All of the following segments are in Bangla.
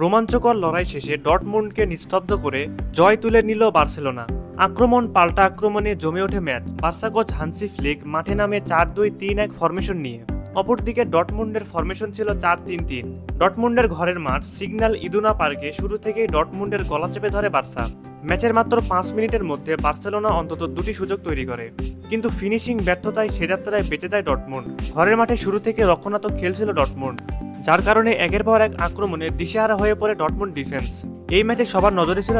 রোমাঞ্চকর লড়াই শেষে ডর্টমুন্ডকে নিস্তব্ধ করে জয় তুলে নিল বার্সেলোনা। আক্রমণ পাল্টা আক্রমণে জমে ওঠে match. Barca coach Hansi Flick মাঠে নামে 4-2-3-1 ফরমেশন নিয়ে। অপরদিকে ডর্টমুন্ডের ফরমেশন ছিল 4-3-3। ডর্টমুন্ডের ঘরের মাঠ সিগন্যাল ইদুনা পার্কে শুরু থেকেই ডর্টমুন্ডের গলা চেপে ধরে বার্সা। ম্যাচের মাত্র 5 মিনিটের মধ্যে বার্সেলোনা অন্তত দুটি সুযোগ তৈরি করে, কিন্তু ফিনিশিং ব্যর্থতায় সে যাত্রায় বেঁচে যায় ডর্টমুন্ড। ঘরের মাঠে শুরু থেকে রক্ষণাত্মক খেলছিল ডর্টমুন্ড, যার কারণে একের পর এক আক্রমণে দিশেহারা হয়ে পড়ে ডর্টমুন্ড ডিফেন্স। এই ম্যাচে সবার নজরে ছিল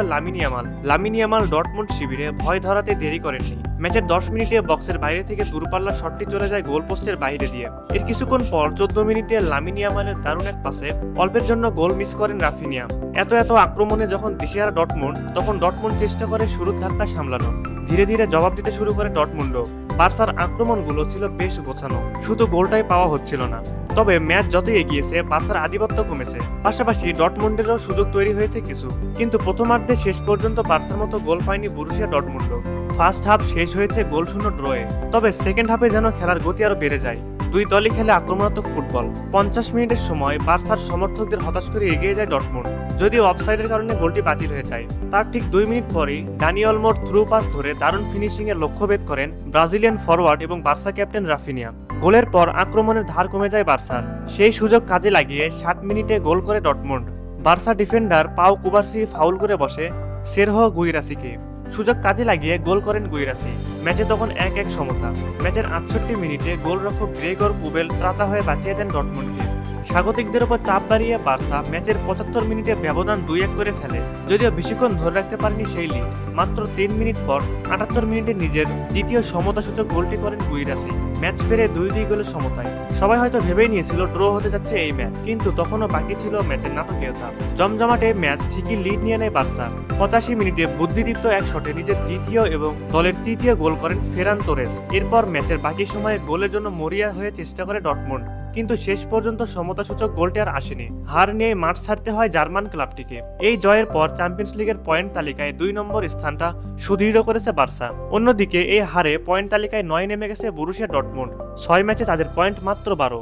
লামিন ইয়ামাল ডর্টমুন্ড শিবিরে ভয় ধরাতে দেরি করেননি। ম্যাচের 10 মিনিটে বক্সের বাইরে থেকে দূরপাল্লার শটটি চলে যায় গোল পোস্টের বাইরে দিয়ে। এর কিছুক্ষণ পর 14 মিনিটে লামিন ইয়ামালের দারুণ এক পাসে অল্পের জন্য গোল মিস করেন রাফিনিয়া। এত আক্রমণে যখন দিশেহারা ডর্টমুন্ড, তখন ডর্টমুন্ড চেষ্টা করে শুরুর ধাক্কা সামলানো। ধীরে ধীরে জবাব দিতে শুরু করে ডর্টমুন্ডও। বার্সার আক্রমণগুলো ছিল বেশ গোছানো, শুধু গোলটাই পাওয়া হচ্ছিল না। তবে ম্যাচ যতই এগিয়েছে বার্সার আধিপত্য কমেছে, পাশাপাশি ডর্টমুন্ডেরও সুযোগ তৈরি হয়েছে কিছু। কিন্তু প্রথমার্ধে শেষ পর্যন্ত বার্সার মতো গোল পায়নি বরুসিয়া ডর্টমুন্ড। ফার্স্ট হাফ শেষ হয়েছে গোলশূন্য ড্রয়ে, তবে সেকেন্ড হাফে যেন খেলার গতি আরো বেড়ে যায়। দুই দলই খেলে আক্রমণাত্মক ফুটবল। 50 মিনিটের সময় বার্সার সমর্থকদের হতাশ করে এগিয়ে যায় ডর্টমুন্ড, যদিও অফসাইডের কারণে গোলটি বাতিল হয়ে যায়। তার ঠিক 2 মিনিট পরেই ডানি অলমোর থ্রু পাস ধরে দারুণ ফিনিশিং এর লক্ষ্যভেদ করেন ব্রাজিলিয়ান ফরওয়ার্ড এবং বার্সা ক্যাপ্টেন রাফিনিয়া। গোলের পর আক্রমণের ধার কমে যায় বার্সার। সেই সুযোগ কাজে লাগিয়ে 60 মিনিটে গোল করে ডর্টমুন্ড। বার্সা ডিফেন্ডার পাও কুবার্সি ফাউল করে বসে সেরহো গুইরাসিকে। সুযোগ কাজে লাগিয়ে গোল করেন গুইরাসি। ম্যাচে তখন 1-1 সমতা। ম্যাচের 68 মিনিটে গোলরক্ষক গ্রেগর কুবেল ত্রাতা হয়ে বাঁচিয়ে দেন ডর্টমুন্ডকে। স্বাগতিকদের উপর চাপ বাড়িয়ে বার্সা ম্যাচের 75 মিনিটে ব্যবধান 2-1 করে ফেলে, যদিও বেশিক্ষণ ধরে রাখতে পারেনি সেই লিড। মাত্র 3 মিনিট পর 78 মিনিটে নিজের দ্বিতীয় সমতাসূচক গোলটি করেন গুইরাসি। ম্যাচ ফেরে 2-2 গোলের সমতায়। সবাই হয়তো ভেবেই নিয়েছিল ড্র হতে যাচ্ছে এই ম্যাচ, কিন্তু তখনও বাকি ছিল ম্যাচের নাটকীয়তা। জমজমাটে ম্যাচ ঠিকই লিড নিয়ে নেয় বার্সা। 85 মিনিটে বুদ্ধিদীপ্ত এক শটে নিজের দ্বিতীয় এবং দলের তৃতীয় গোল করেন ফেরান তোরেস। এরপর ম্যাচের বাকি সময়ে গোলের জন্য মরিয়া হয়ে চেষ্টা করে ডর্টমুন্ড, কিন্তু শেষ পর্যন্ত সমতাসূচক গোলটি আর আসেনি। হার নিয়ে মাঠ ছাড়তে হয় জার্মান ক্লাবটিকে। এই জয়ের পর চ্যাম্পিয়ন্স লিগের পয়েন্ট তালিকায় 2 নম্বর স্থানটা সুদৃঢ় করেছে বার্সা। অন্যদিকে এই হারে পয়েন্ট তালিকায় 9 নেমে গেছে বরুসিয়া ডর্টমুন্ড। 6 ম্যাচে তাদের পয়েন্ট মাত্র 12।